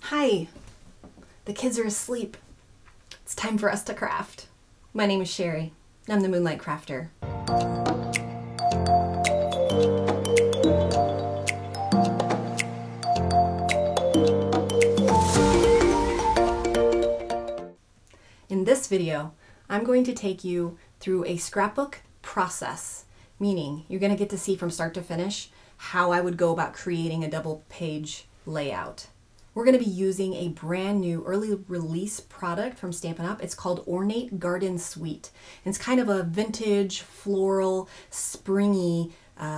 Hi, the kids are asleep. It's time for us to craft. My name is Sherry. I'm the Moonlight Crafter. In this video, I'm going to take you through a scrapbook process, meaning you're going to get to see from start to finish how I would go about creating a double page layout. We're going to be using a brand new early release product from Stampin' Up. It's called Ornate Garden Suite. And it's kind of a vintage, floral, springy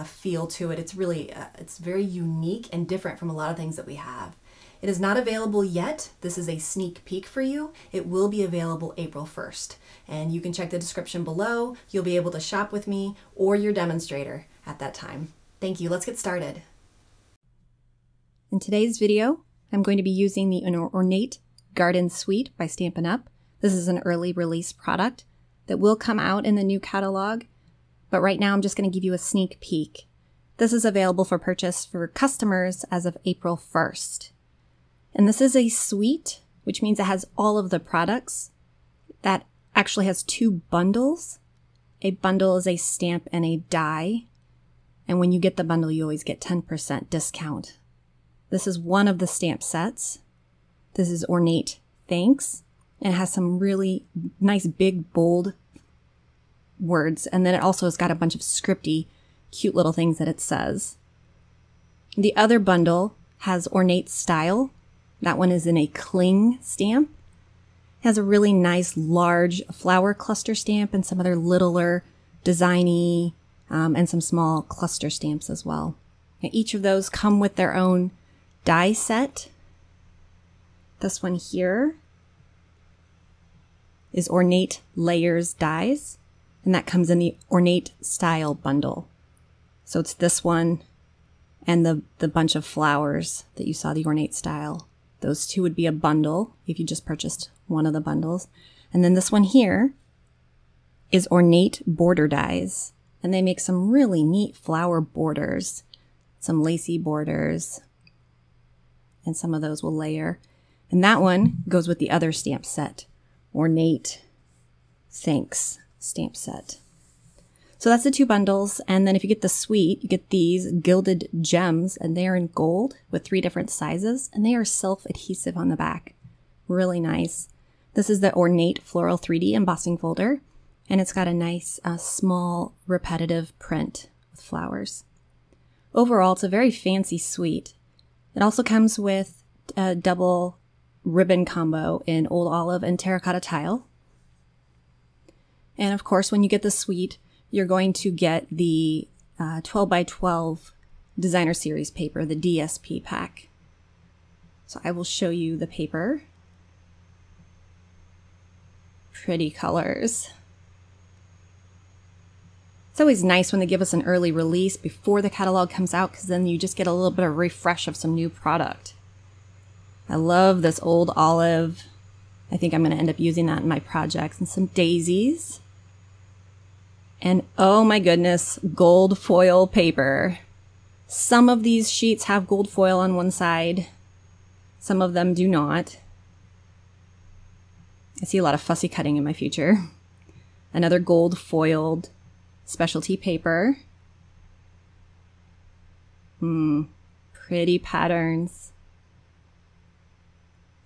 feel to it. It's really, it's very unique and different from a lot of things that we have. It is not available yet. This is a sneak peek for you. It will be available April 1st. And you can check the description below. You'll be able to shop with me or your demonstrator at that time. Thank you. Let's get started. In today's video, I'm going to be using the Ornate Garden Suite by Stampin' Up. This is an early release product that will come out in the new catalog, but right now I'm just going to give you a sneak peek. This is available for purchase for customers as of April 1st. And this is a suite, which means it has all of the products. That actually has two bundles. A bundle is a stamp and a die. And when you get the bundle, you always get 10% discount. This is one of the stamp sets. This is Ornate Thanks, and it has some really nice big bold words, and then it also has got a bunch of scripty cute little things that it says. The other bundle has Ornate Style. That one is in a cling stamp. It has a really nice large flower cluster stamp and some other littler designy and some small cluster stamps as well. Now, each of those come with their own die set. This one here is Ornate Layers dies, and that comes in the Ornate Style bundle. So it's this one and the bunch of flowers that you saw, the Ornate Style. Those two would be a bundle if you just purchased one of the bundles. And then this one here is Ornate Border dies, and they make some really neat flower borders, some lacy borders, and some of those will layer. And that one goes with the other stamp set, Ornate Thanks stamp set. So that's the two bundles. And then if you get the suite, you get these Gilded Gems, and they are in gold with 3 different sizes, and they are self-adhesive on the back. Really nice. This is the Ornate Floral 3D embossing folder, and it's got a nice small repetitive print with flowers. Overall, it's a very fancy suite. It also comes with a double ribbon combo in Old Olive and Terracotta Tile. And of course, when you get the suite, you're going to get the 12 by 12 Designer Series paper, the DSP pack. So I will show you the paper. Pretty colors. It's always nice when they give us an early release before the catalog comes out, because then you just get a little bit of refresh of some new product. I love this Old Olive. I think I'm going to end up using that in my projects. And some daisies. And oh my goodness, gold foil paper. Some of these sheets have gold foil on one side. Some of them do not. I see a lot of fussy cutting in my future. Another gold foiled specialty paper. Pretty patterns.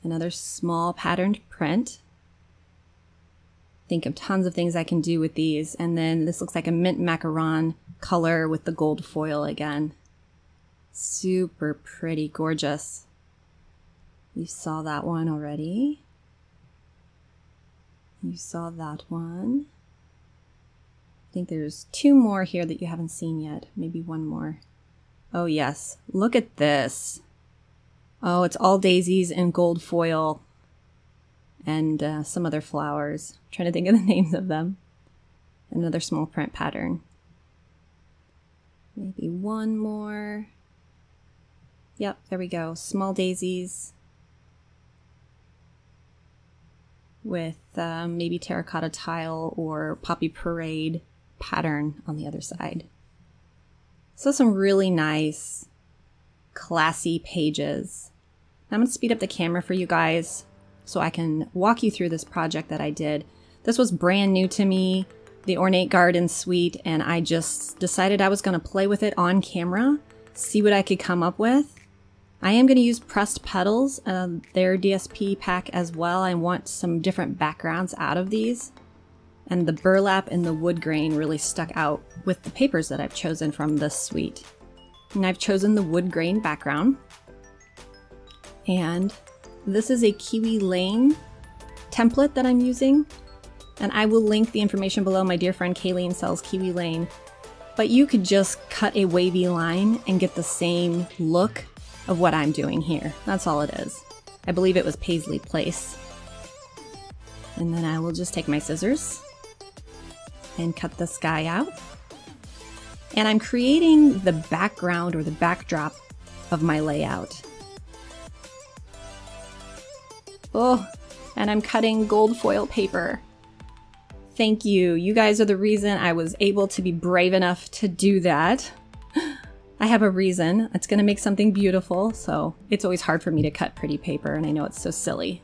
Another small patterned print. Think of tons of things I can do with these. And then this looks like a mint macaron color with the gold foil again. Super pretty, gorgeous. You saw that one already. You saw that one. I think there's 2 more here that you haven't seen yet. Maybe one more. Oh yes, look at this. Oh, it's all daisies and gold foil and some other flowers. I'm trying to think of the names of them. Another small print pattern. Maybe one more. Yep, there we go. Small daisies with maybe terracotta tile or poppy parade pattern on the other side. So some really nice, classy pages. I'm going to speed up the camera for you guys so I can walk you through this project that I did. This was brand new to me, the Ornate Garden Suite, and I just decided I was going to play with it on camera, see what I could come up with. I am going to use pressed petals, their DSP pack as well. I want some different backgrounds out of these. And the burlap and the wood grain really stuck out with the papers that I've chosen from this suite. And I've chosen the wood grain background. And this is a Kiwi Lane template that I'm using. And I will link the information below. My dear friend Kayleen sells Kiwi Lane. But you could just cut a wavy line and get the same look of what I'm doing here. That's all it is. I believe it was Paisley Place. And then I will just take my scissors and cut this guy out. And I'm creating the background or the backdrop of my layout. Oh, and I'm cutting gold foil paper. Thank you. You guys are the reason I was able to be brave enough to do that. I have a reason. It's going to make something beautiful, so it's always hard for me to cut pretty paper, and I know it's so silly.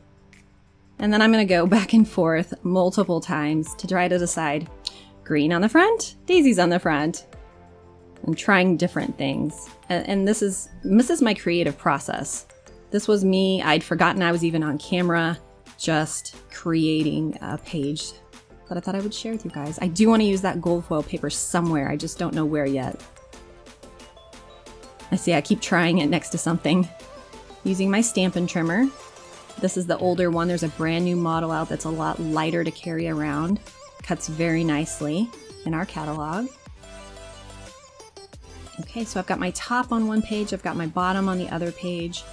And then I'm going to go back and forth multiple times to try to decide green on the front, daisies on the front. I'm trying different things. And this is my creative process. This was me. I'd forgotten I was even on camera, just creating a page that I thought I would share with you guys. I do want to use that gold foil paper somewhere. I just don't know where yet. I see I keep trying it next to something. Using my Stampin' trimmer. This is the older one. There's a brand new model out that's a lot lighter to carry around. Cuts very nicely in our catalog. Okay, so I've got my top on one page, I've got my bottom on the other page,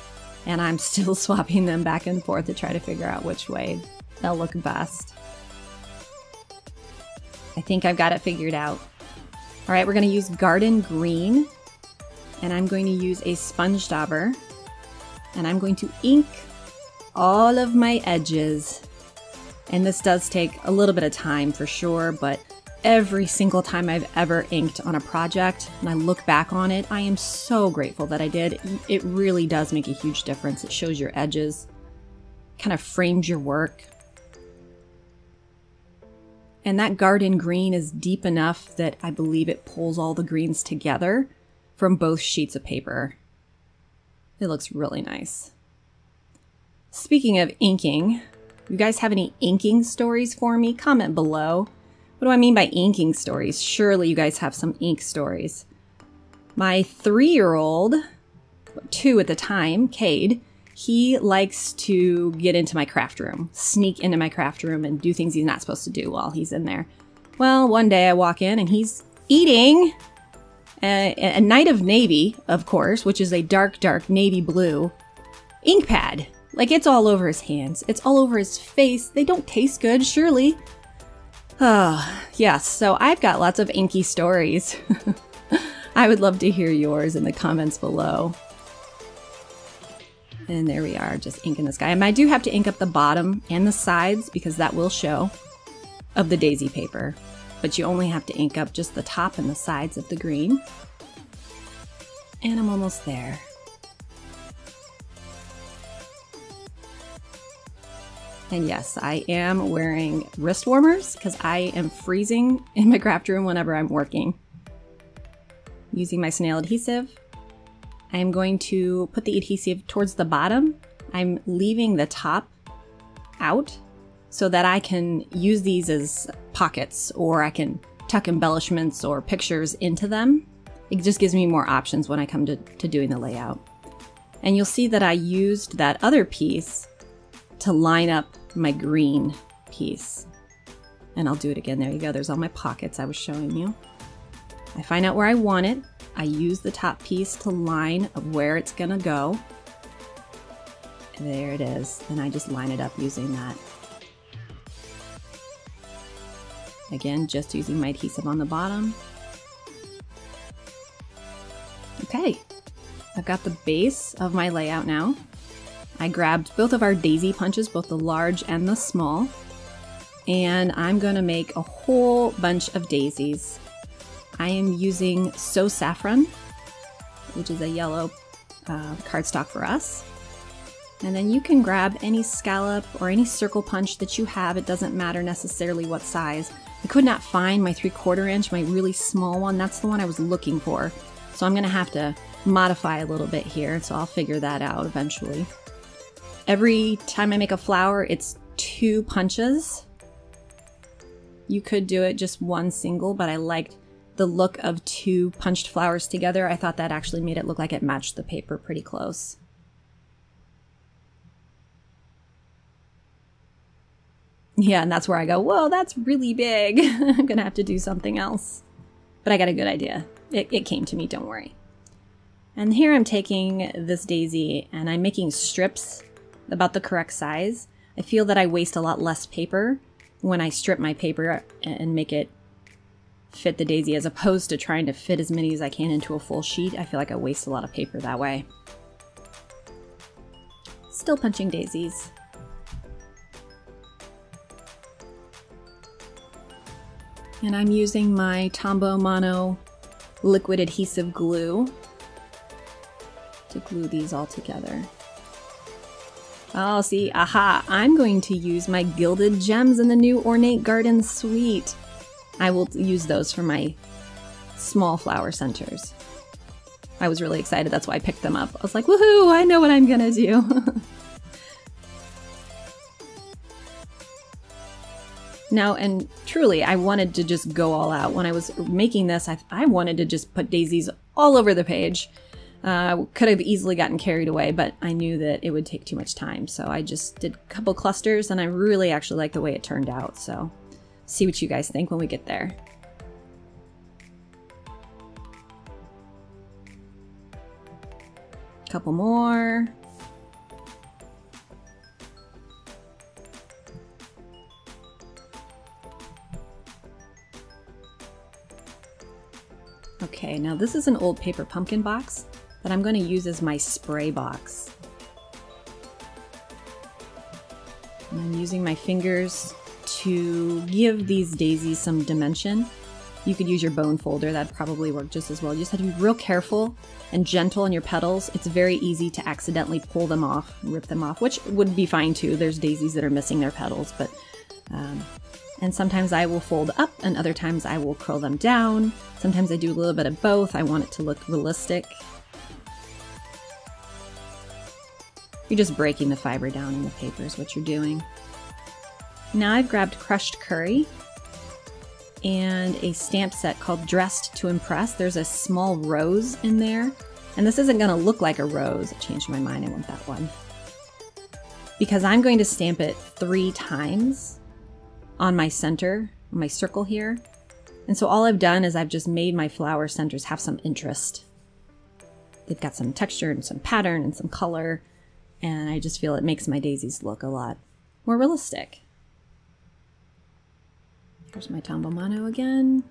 and I'm still swapping them back and forth to try to figure out which way they'll look best. I think I've got it figured out. All right, we're going to use Garden Green, and I'm going to use a sponge dauber, and I'm going to ink all of my edges. And this does take a little bit of time for sure, but every single time I've ever inked on a project and I look back on it, I am so grateful that I did. It really does make a huge difference. It shows your edges, kind of frames your work. And that garden green is deep enough that I believe it pulls all the greens together from both sheets of paper. It looks really nice. Speaking of inking, you guys have any inking stories for me? Comment below. What do I mean by inking stories? Surely you guys have some ink stories. My 3-year-old, 2 at the time, Cade, he likes to get into my craft room, sneak into my craft room and do things he's not supposed to do while he's in there. Well, one day I walk in and he's eating a Night of Navy, of course, which is a dark, dark navy blue ink pad. Like, it's all over his hands. It's all over his face. They don't taste good, surely. Oh, yes, so I've got lots of inky stories. I would love to hear yours in the comments below. And there we are, just inking this guy. And I do have to ink up the bottom and the sides because that will show of the daisy paper. But you only have to ink up just the top and the sides of the green. And I'm almost there. And yes, I am wearing wrist warmers because I am freezing in my craft room whenever I'm working. Using my snail adhesive, I am going to put the adhesive towards the bottom. I'm leaving the top out so that I can use these as pockets, or I can tuck embellishments or pictures into them. It just gives me more options when I come to doing the layout. And you'll see that I used that other piece to line up my green piece. And I'll do it again. There you go. There's all my pockets I was showing you. I find out where I want it. I use the top piece to line of where it's gonna go. And there it is. And I just line it up using that. Again, just using my adhesive on the bottom. Okay, I've got the base of my layout now. I grabbed both of our daisy punches, both the large and the small, and I'm gonna make a whole bunch of daisies. I am using So Saffron, which is a yellow cardstock for us. And then you can grab any scallop or any circle punch that you have. It doesn't matter necessarily what size. I could not find my 3/4 inch, my really small one. That's the one I was looking for. So I'm gonna have to modify a little bit here, so I'll figure that out eventually. Every time I make a flower, it's 2 punches. You could do it just one single, but I liked the look of 2 punched flowers together. I thought that actually made it look like it matched the paper pretty close. Yeah, and that's where I go, whoa, that's really big. I'm gonna have to do something else. But I got a good idea. It came to me, don't worry. And here I'm taking this daisy and I'm making strips about the correct size. I feel that I waste a lot less paper when I strip my paper and make it fit the daisy, as opposed to trying to fit as many as I can into a full sheet. I feel like I waste a lot of paper that way. Still punching daisies. And I'm using my Tombow Mono liquid adhesive glue to glue these all together. Oh, see, aha, I'm going to use my Gilded Gems in the new Ornate Garden Suite. I will use those for my small flower centers. I was really excited, that's why I picked them up. I was like, woohoo, I know what I'm gonna do. Now, and truly, I wanted to just go all out. When I was making this, I wanted to just put daisies all over the page. Could have easily gotten carried away, but I knew that it would take too much time. So I just did a couple clusters, and I really actually like the way it turned out. So see what you guys think when we get there. Couple more. Okay, now this is an old paper pumpkin box that I'm going to use as my spray box. And I'm using my fingers to give these daisies some dimension. You could use your bone folder, that'd probably work just as well. You just have to be real careful and gentle on your petals. It's very easy to accidentally pull them off, rip them off, which would be fine too. There's daisies that are missing their petals, but and sometimes I will fold up and other times I will curl them down. Sometimes I do a little bit of both. I want it to look realistic. You're just breaking the fiber down in the paper is what you're doing. Now I've grabbed crushed curry and a stamp set called Dressed to Impress. There's a small rose in there. And this isn't gonna look like a rose. I changed my mind, I want that one. Because I'm going to stamp it 3 times on my center, on my circle here. And so all I've done is I've just made my flower centers have some interest. They've got some texture and some pattern and some color, and I just feel it makes my daisies look a lot more realistic. Here's my Tombow Mono again.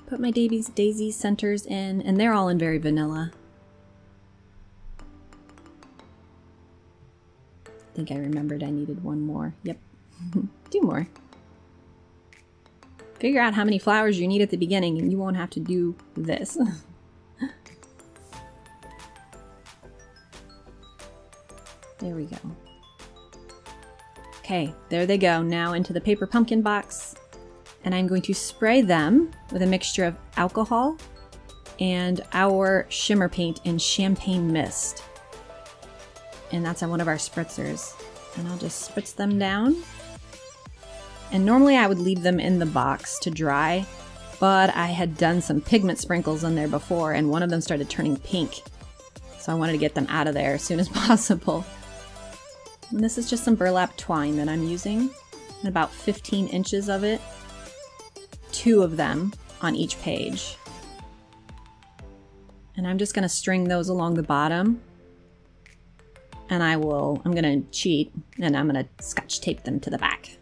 Put my daisy centers in, and they're all in very vanilla. I think I remembered I needed one more. Yep. 2 more. Figure out how many flowers you need at the beginning and you won't have to do this. There we go. Okay, there they go. Now into the paper pumpkin box. And I'm going to spray them with a mixture of alcohol and our shimmer paint in Champagne Mist. And that's on one of our spritzers. And I'll just spritz them down. And normally I would leave them in the box to dry, but I had done some pigment sprinkles in there before and one of them started turning pink. So I wanted to get them out of there as soon as possible. And this is just some burlap twine that I'm using, and about 15 inches of it. 2 of them on each page. And I'm just gonna string those along the bottom. And I'm gonna cheat and I'm gonna Scotch tape them to the back.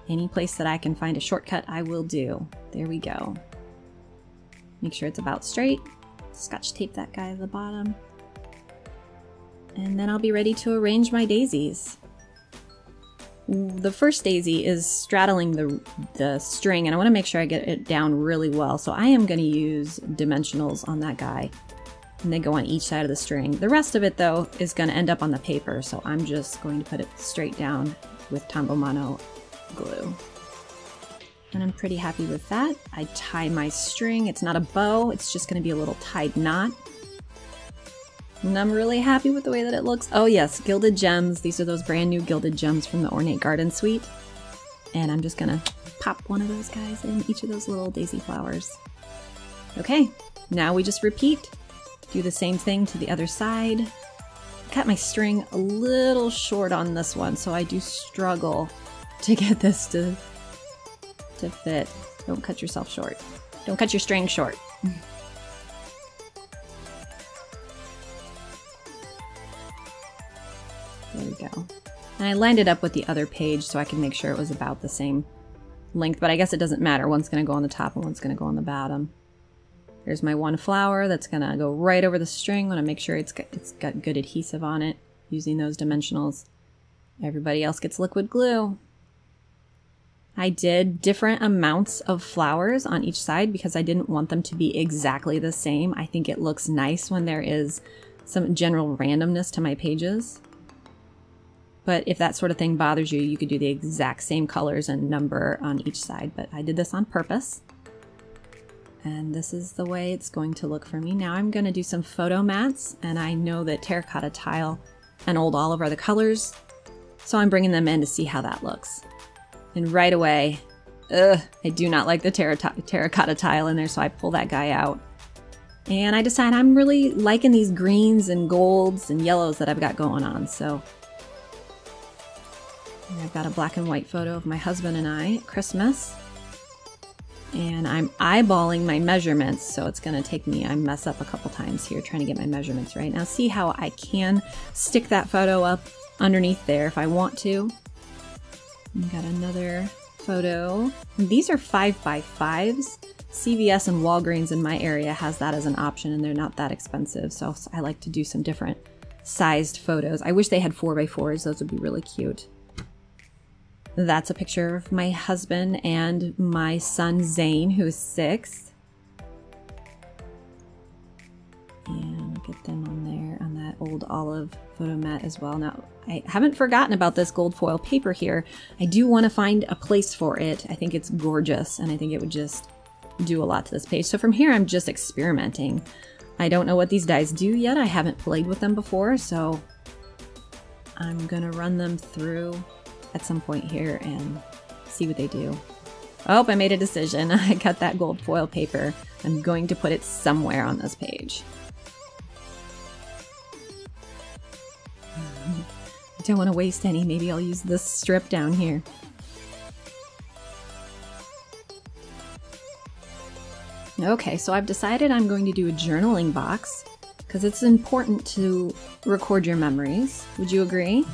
Any place that I can find a shortcut, I will do. There we go. Make sure it's about straight. Scotch tape that guy at the bottom. And then I'll be ready to arrange my daisies. The first daisy is straddling the string, and I want to make sure I get it down really well. So I am going to use dimensionals on that guy. and they go on each side of the string. The rest of it though is going to end up on the paper, so I'm just going to put it straight down with Tombow Mono glue. And I'm pretty happy with that. I tie my string. It's not a bow, it's just going to be a little tied knot. And I'm really happy with the way that it looks. Oh yes, Gilded Gems. These are those brand new Gilded Gems from the Ornate Garden Suite. And I'm just gonna pop one of those guys in each of those little daisy flowers. Okay, now we just repeat. Do the same thing to the other side. Cut my string a little short on this one, so I do struggle to get this to fit. Don't cut yourself short. Don't cut your string short. There we go. And I lined it up with the other page so I can make sure it was about the same length, but I guess it doesn't matter. One's going to go on the top and one's going to go on the bottom. There's my one flower that's going to go right over the string. I want to make sure it's got good adhesive on it using those dimensionals. Everybody else gets liquid glue. I did different amounts of flowers on each side because I didn't want them to be exactly the same. I think it looks nice when there is some general randomness to my pages. But if that sort of thing bothers you, you could do the exact same colors and number on each side. But I did this on purpose. And this is the way it's going to look for me. Now I'm going to do some photo mats. And I know that terracotta tile and old olive are the colors. So I'm bringing them in to see how that looks. And right away, I do not like the terracotta tile in there. So I pull that guy out. And I decide I'm really liking these greens and golds and yellows that I've got going on. So I've got a black and white photo of my husband and I at Christmas. And I'm eyeballing my measurements, so it's going to take me, I mess up a couple times here trying to get my measurements right. Now see how I can stick that photo up underneath there if I want to. I've got another photo. And these are 5x5s. CVS and Walgreens in my area has that as an option, and they're not that expensive, so I like to do some different sized photos. I wish they had 4x4s, those would be really cute. That's a picture of my husband and my son Zane, who's 6. And I'll get them on there on that old olive photo mat as well. Now, I haven't forgotten about this gold foil paper here. I do want to find a place for it. I think it's gorgeous, and I think it would just do a lot to this page. So from here, I'm just experimenting. I don't know what these dies do yet. I haven't played with them before, so I'm gonna run them through at some point here and see what they do. Oh, I made a decision. I cut that gold foil paper. I'm going to put it somewhere on this page. I don't want to waste any. Maybe I'll use this strip down here. Okay, so I've decided I'm going to do a journaling box because it's important to record your memories. Would you agree?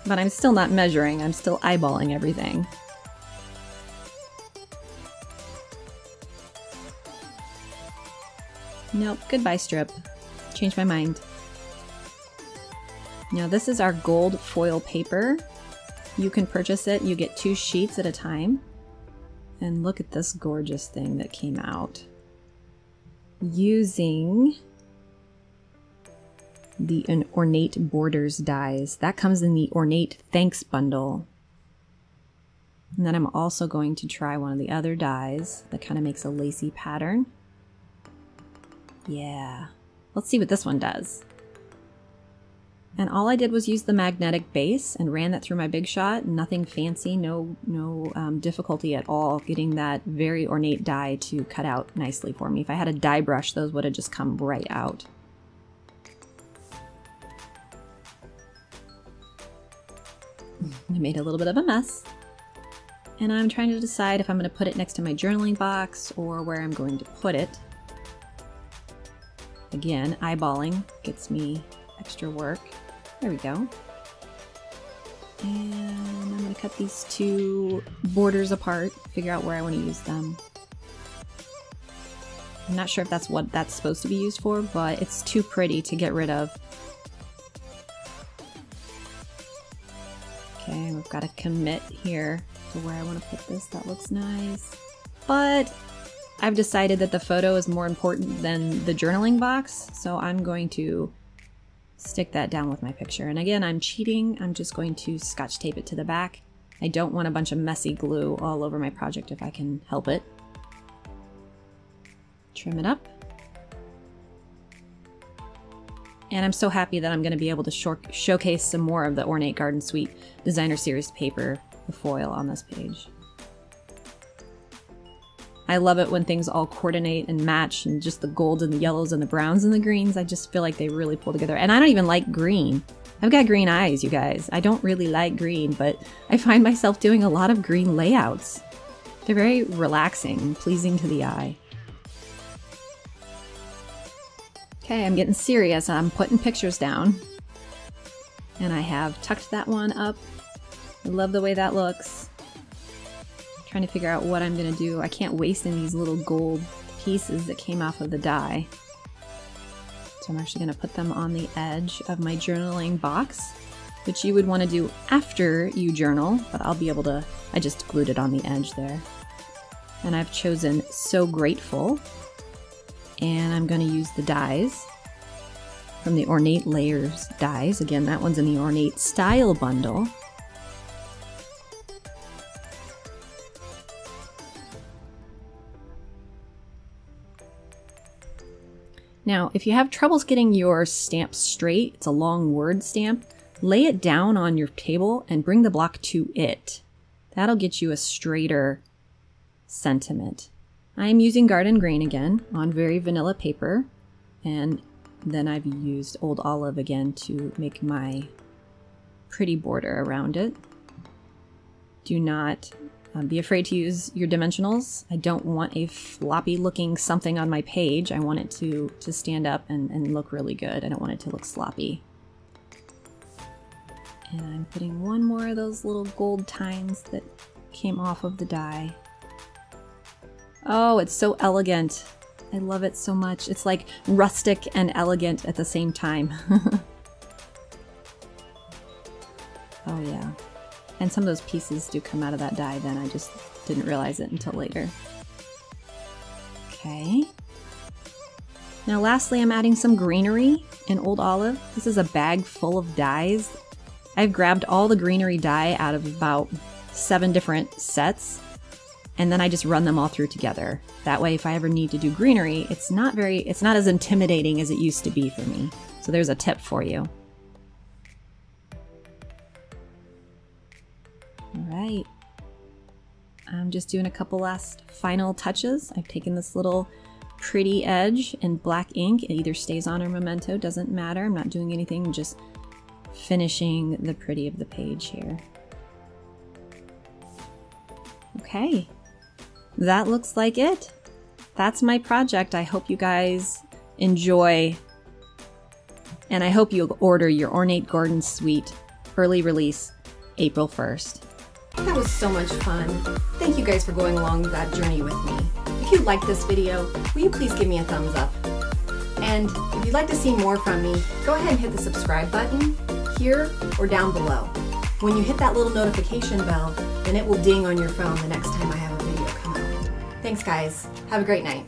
But I'm still not measuring, I'm still eyeballing everything. Nope, goodbye strip. Changed my mind. Now this is our gold foil paper. You can purchase it, you get 2 sheets at a time. And look at this gorgeous thing that came out. Using the Ornate Borders dies. That comes in the Ornate Thanks bundle. And then I'm also going to try one of the other dies that kind of makes a lacy pattern. Yeah, let's see what this one does. And all I did was use the magnetic base and ran that through my Big Shot. Nothing fancy, no difficulty at all getting that very ornate die to cut out nicely for me. If I had a die brush, those would have just come right out. I made a little bit of a mess. And I'm trying to decide if I'm going to put it next to my journaling box or where I'm going to put it. Again, eyeballing gets me extra work. There we go. And I'm going to cut these 2 borders apart, figure out where I want to use them. I'm not sure if that's what that's supposed to be used for, but it's too pretty to get rid of. Okay, we've got to commit here to where I want to put this. That looks nice. But I've decided that the photo is more important than the journaling box, so I'm going to stick that down with my picture. And again, I'm cheating. I'm just going to Scotch tape it to the back. I don't want a bunch of messy glue all over my project if I can help it. Trim it up. And I'm so happy that I'm going to be able to showcase some more of the Ornate Garden Suite Designer Series paper, the foil on this page. I love it when things all coordinate and match, and just the gold and the yellows and the browns and the greens. I just feel like they really pull together. And I don't even like green. I've got green eyes, you guys. I don't really like green, but I find myself doing a lot of green layouts. They're very relaxing and pleasing to the eye. Okay, I'm getting serious. I'm putting pictures down. And I have tucked that one up. I love the way that looks. Trying to figure out what I'm gonna do. I can't waste any of these little gold pieces that came off of the die. So I'm actually gonna put them on the edge of my journaling box, which you would wanna do after you journal, but I'll be able to, I just glued it on the edge there. And I've chosen So Grateful, and I'm gonna use the dies from the Ornate Layers dies. Again, that one's in the Ornate Style bundle. Now, if you have troubles getting your stamp straight, it's a long word stamp, lay it down on your table and bring the block to it. That'll get you a straighter sentiment. I'm using Garden Green again on very vanilla paper, and then I've used Old Olive again to make my pretty border around it. Do not be afraid to use your dimensionals. I don't want a floppy looking something on my page. I want it to stand up and look really good. I don't want it to look sloppy. And I'm putting one more of those little gold tines that came off of the die. Oh, it's so elegant. I love it so much. It's like rustic and elegant at the same time. Oh yeah. And some of those pieces do come out of that die then. I just didn't realize it until later. Okay. Now lastly, I'm adding some greenery in Old Olive. This is a bag full of dies. I've grabbed all the greenery die out of about 7 different sets, and then I just run them all through together. That way, if I ever need to do greenery, it's not as intimidating as it used to be for me. So there's a tip for you. Alright, I'm just doing a couple last final touches. I've taken this little pretty edge in black ink. It either stays on or memento, doesn't matter. I'm not doing anything, just finishing the pretty of the page here. Okay, that looks like it. That's my project. I hope you guys enjoy, and I hope you'll order your Ornate Garden Suite early release April 1st. That was so much fun. Thank you guys for going along that journey with me. If you liked this video, will you please give me a thumbs up? And if you'd like to see more from me, go ahead and hit the subscribe button here or down below. When you hit that little notification bell, then it will ding on your phone the next time I have a video come out. Thanks guys. Have a great night.